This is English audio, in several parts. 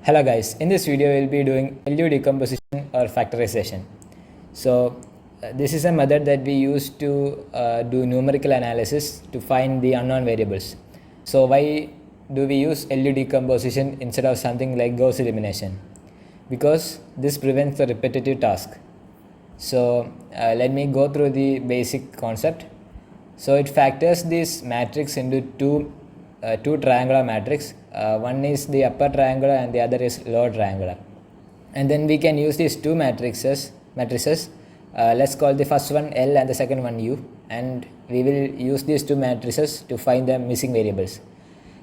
Hello guys, in this video we'll be doing LU decomposition or factorization. So this is a method that we use to do numerical analysis to find the unknown variables. So why do we use LU decomposition instead of something like Gauss elimination? Because this prevents the repetitive task. So let me go through the basic concept. So it factors this matrix into two triangular matrix. One is the upper triangular and the other is lower triangular. And then we can use these two matrices. Let's call the first one L and the second one U. And we will use these two matrices to find the missing variables.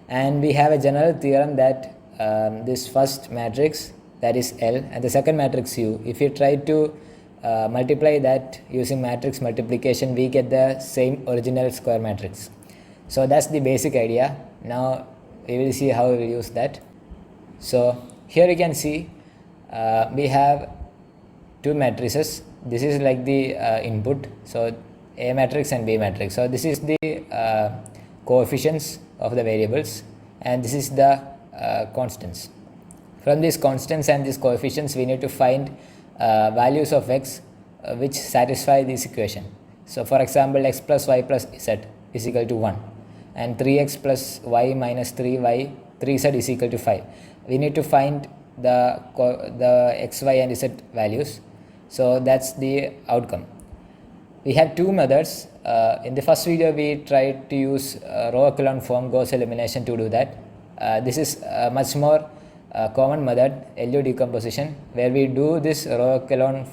And we have a general theorem that this first matrix, that is L, and the second matrix U, if you try to multiply that using matrix multiplication, we get the same original square matrix. So that's the basic idea. Now we will see how we will use that. So here you can see we have two matrices. This is like the input, so A matrix and B matrix. So this is the coefficients of the variables, and this is the constants. From these constants and these coefficients, we need to find values of x which satisfy this equation. So for example, x plus y plus z is equal to 1, and 3x plus y minus 3z is equal to 5. We need to find the x, y and z values. So that's the outcome. We have two methods. In the first video we tried to use row echelon form Gauss elimination to do that. This is a much more common method, LU decomposition, where we do this row echelon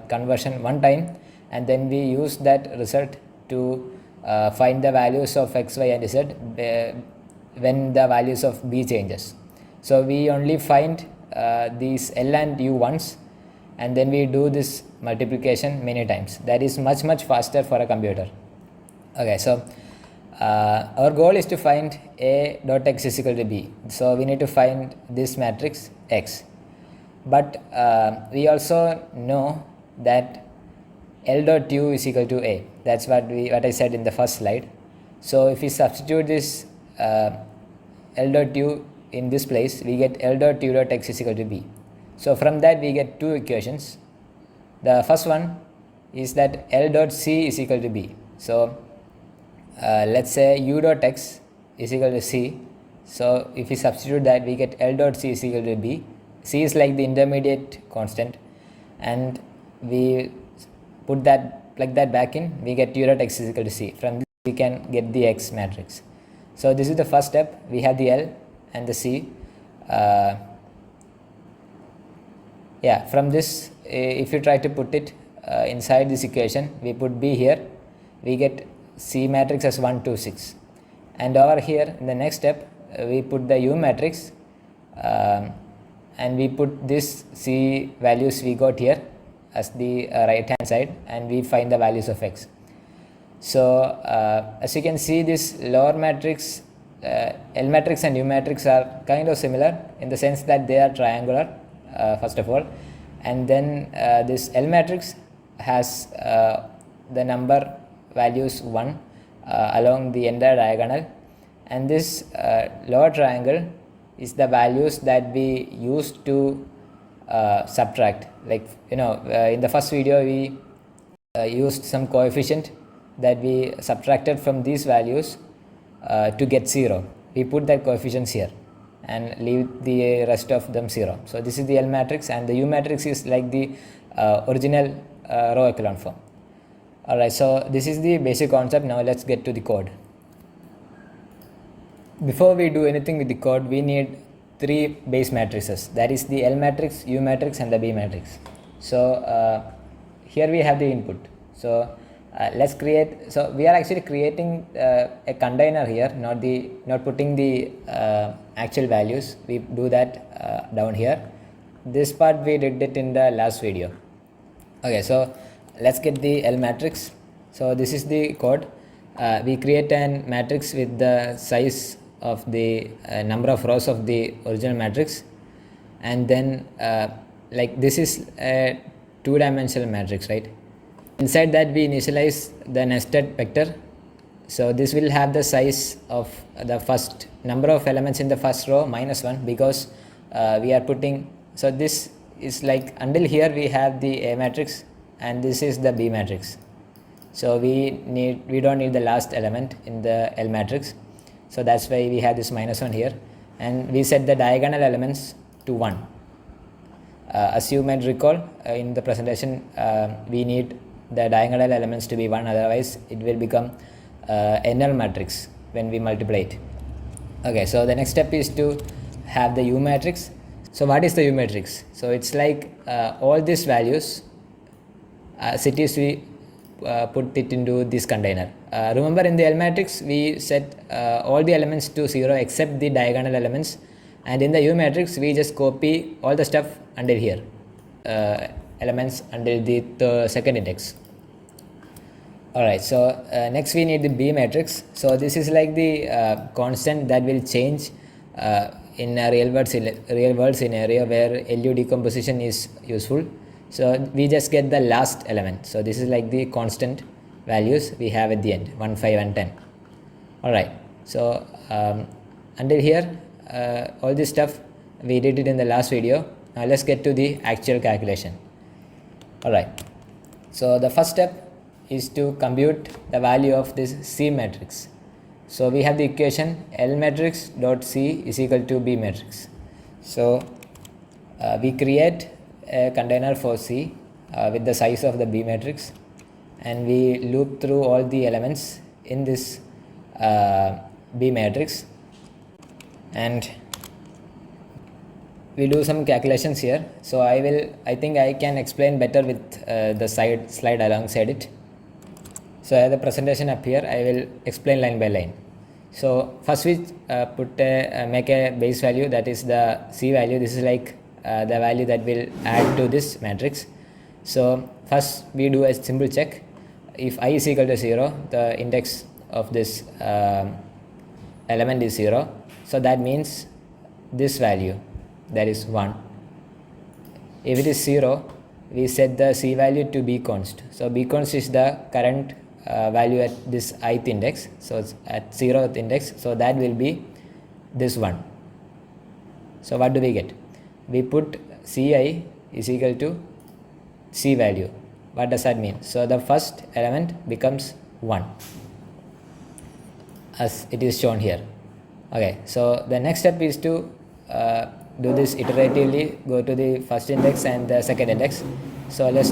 conversion one time, and then we use that result to find the values of x, y and z when the values of b changes. So we only find these L and U once, and then we do this multiplication many times. That is much faster for a computer. Okay, so our goal is to find A dot x is equal to B. So we need to find this matrix X. But we also know that L dot U is equal to A. That's what I said in the first slide. So if we substitute this L dot U in this place, we get L dot U dot x is equal to B. So from that we get two equations. The first one is that L dot C is equal to B. So let's say U dot x is equal to C. So if we substitute that, we get L dot C is equal to B. C is like the intermediate constant, and we put that, plug that back in, we get U dot x is equal to C. From this we can get the X matrix. So this is the first step. We have the L and the C. From this, if you try to put it inside this equation, we put B here, we get C matrix as 1, 2, 6. And over here in the next step, we put the U matrix, and we put this C values we got here as the right hand side, and we find the values of x. So as you can see, this lower matrix, L matrix and U matrix are kind of similar in the sense that they are triangular, first of all, and then this L matrix has the number values 1 along the entire diagonal, and this lower triangle is the values that we used to subtract. Like in the first video we used some coefficient that we subtracted from these values to get 0. We put that coefficients here and leave the rest of them 0. So this is the L matrix, and the U matrix is like the original row echelon form. Alright, so this is the basic concept. Now let's get to the code. Before we do anything with the code, we need three base matrices. That is the L matrix, U matrix and the B matrix. So here we have the input. So let's create, so we are actually creating a container here, not putting the actual values. We do that down here. This part we did it in the last video. Okay, so let's get the L matrix. So this is the code. We create an matrix with the size of the number of rows of the original matrix, and then like this is a two-dimensional matrix, right? Inside that we initialize the nested vector. So this will have the size of the first number of elements in the first row minus 1, because we are putting, so this is like until here we have the A matrix and this is the B matrix. So we don't need the last element in the L matrix, so that's why we have this -1 here, and we set the diagonal elements to 1. As you might recall, in the presentation, we need the diagonal elements to be 1, otherwise it will become NL matrix when we multiply it. Okay, so the next step is to have the U matrix. So what is the U matrix? So it's like all these values, cities we put it into this container. Remember, in the L matrix we set all the elements to 0 except the diagonal elements, and in the U matrix we just copy all the stuff until here, elements until the second index. Alright, so next we need the B matrix. So this is like the constant that will change in a real world scenario where LU decomposition is useful. So we just get the last element. So this is like the constant values we have at the end, 1, 5 and 10. Alright, so until here all this stuff we did it in the last video. Now let's get to the actual calculation. Alright, so the first step is to compute the value of this C matrix. So we have the equation L matrix dot C is equal to B matrix. So we create a container for C with the size of the B matrix, and we loop through all the elements in this B matrix, and we do some calculations here. So I think I can explain better with the slide alongside it. So I have the presentation up here. I will explain line by line. So first we make a base value, that is the C value. This is like the value that will add to this matrix. So first we do a simple check. If I is equal to 0, the index of this element is 0. So that means this value, that is 1. If it is 0, we set the C value to B const. So B const is the current value at this ith index, so it's at 0th index, so that will be this one. So what do we get? We put Ci is equal to C value. What does that mean? So the first element becomes 1 as it is shown here. Okay, so the next step is to do this iteratively, go to the first index and the second index. So let's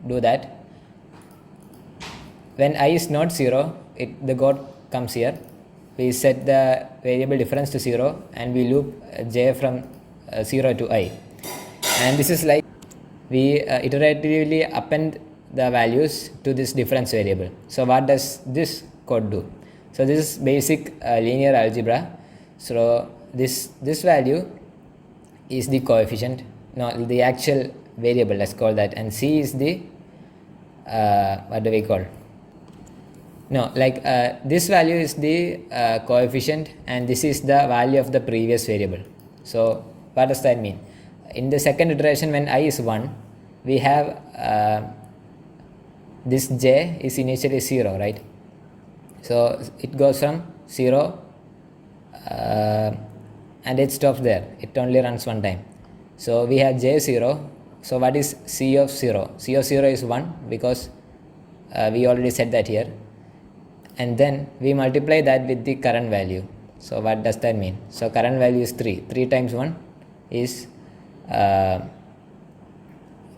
do that. When I is not 0, the God comes here. We set the variable difference to 0 and we loop j from 0 to I. And this is like we iteratively append the values to this difference variable. So what does this code do? So this is basic linear algebra. So this value is the coefficient, no, the actual variable, let's call that, and C is the what do we call? No, like this value is the coefficient and this is the value of the previous variable. So what does that mean? In the second iteration, when I is 1, we have this j is initially 0, right? So it goes from 0 and it stops there. It only runs one time. So we have j0. So what is C of 0? C of 0 is 1 because we already said that here. And then we multiply that with the current value. So what does that mean? So current value is 3. 3 times 1 is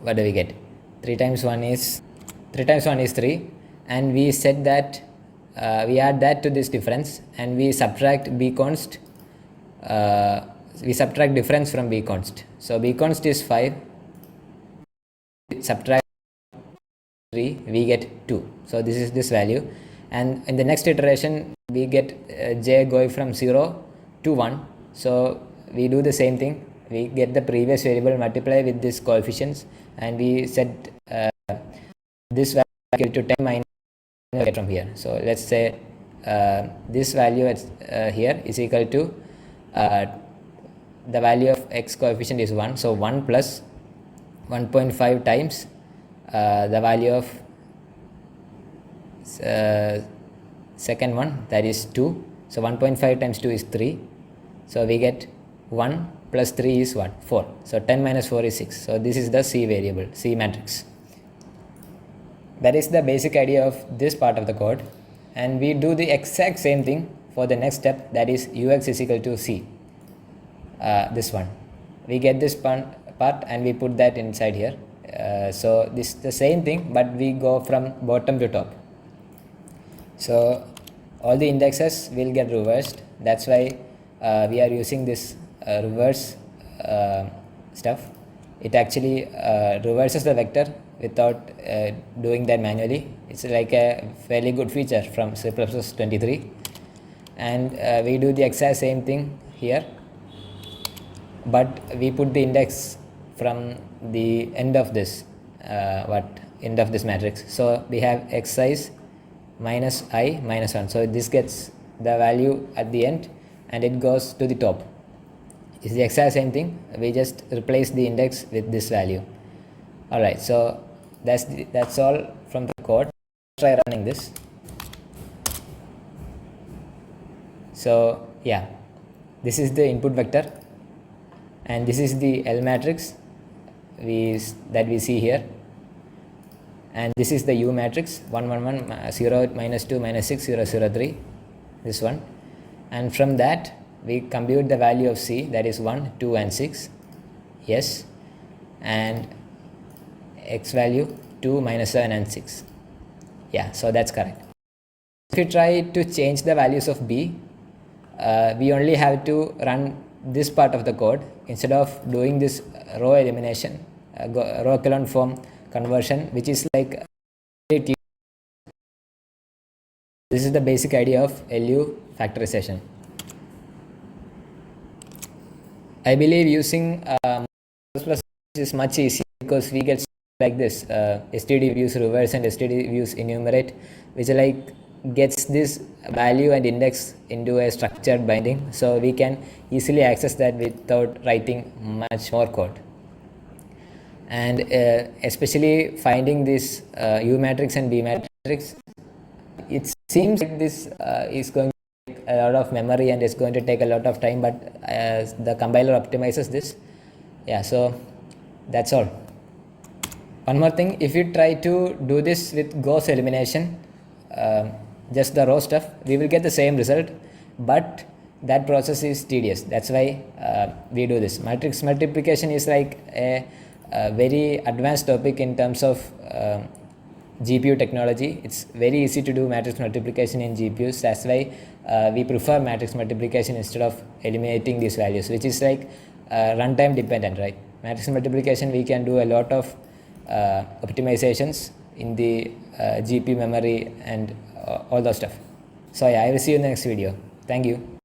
what do we get? 3 times 1 is 3, and we set that we add that to this difference and we subtract B const. We subtract difference from B const. So B const is 5. Subtract 3, we get 2. So this is this value. And in the next iteration, we get j going from 0 to 1. So we do the same thing. We get the previous variable, multiply with this coefficients, and we set this value equal to 10 minus from here. So let's say this value at, here is equal to the value of x coefficient is 1. So 1 plus 1.5 times the value of second one, that is 2. So 1.5 times 2 is 3. So we get 1 plus 3 is what? 4. So 10 minus 4 is 6. So this is the C variable, C matrix. That is the basic idea of this part of the code. And we do the exact same thing for the next step, that is ux is equal to C. This one. We get this part and we put that inside here. So this is the same thing, but we go from bottom to top. So all the indexes will get reversed. That's why we are using this reverse stuff. It actually reverses the vector without doing that manually. It's like a fairly good feature from C++ 23. And we do the exact same thing here, but we put the index from the end of this end of this matrix. So we have x size minus I minus 1. So this gets the value at the end and it goes to the top. It's the exact same thing. We just replace the index with this value. Alright, so that's all from the code. Try running this. So yeah, this is the input vector and this is the L matrix that we see here, and this is the U matrix 1 1 1 0 minus 2 minus 6 0 0 3, this one. And from that we compute the value of C, that is 1 2 and 6, yes, and x value 2 minus 7 and 6. Yeah, so that's correct. If you try to change the values of B, we only have to run this part of the code instead of doing this row elimination, row echelon form conversion, which is like this is the basic idea of LU factorization. I believe using is much easier because we get like this std views reverse and std views enumerate, which like gets this value and index into a structured binding, so we can easily access that without writing much more code. And especially finding this U matrix and B matrix, it seems like this is going to take a lot of memory and it's going to take a lot of time, but the compiler optimizes this. Yeah, so that's all. One more thing, if you try to do this with Gauss elimination, just the row stuff, we will get the same result, but that process is tedious. That's why we do this. Matrix multiplication is like a very advanced topic in terms of GPU technology. It's very easy to do matrix multiplication in GPUs. That's why we prefer matrix multiplication instead of eliminating these values, which is like runtime dependent, right? Matrix multiplication, we can do a lot of optimizations in the GPU memory and all those stuff. So yeah, I will see you in the next video. Thank you.